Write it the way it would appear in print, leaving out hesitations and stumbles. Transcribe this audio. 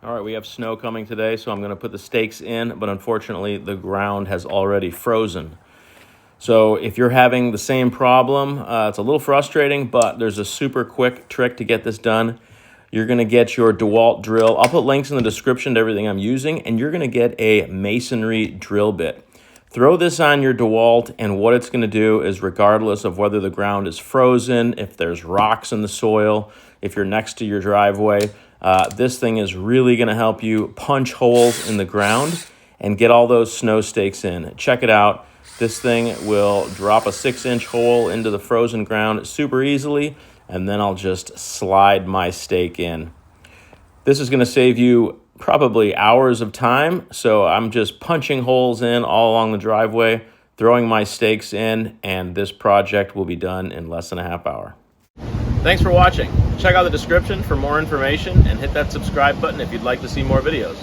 All right, we have snow coming today, so I'm going to put the stakes in, but unfortunately the ground has already frozen. So if you're having the same problem, it's a little frustrating, but there's a super quick trick to get this done. You're going to get your DeWalt drill. I'll put links in the description to everything I'm using, and you're going to get a masonry drill bit. Throw this on your DeWalt, and what it's going to do is, regardless of whether the ground is frozen, if there's rocks in the soil, if you're next to your driveway, this thing is really going to help you punch holes in the ground and get all those snow stakes in. Check it out. This thing will drop a 6-inch hole into the frozen ground super easily, and then I'll just slide my stake in. This is going to save you probably hours of time, so I'm just punching holes in all along the driveway, throwing my stakes in, and this project will be done in less than a half hour. Thanks for watching. Check out the description for more information and hit that subscribe button if you'd like to see more videos.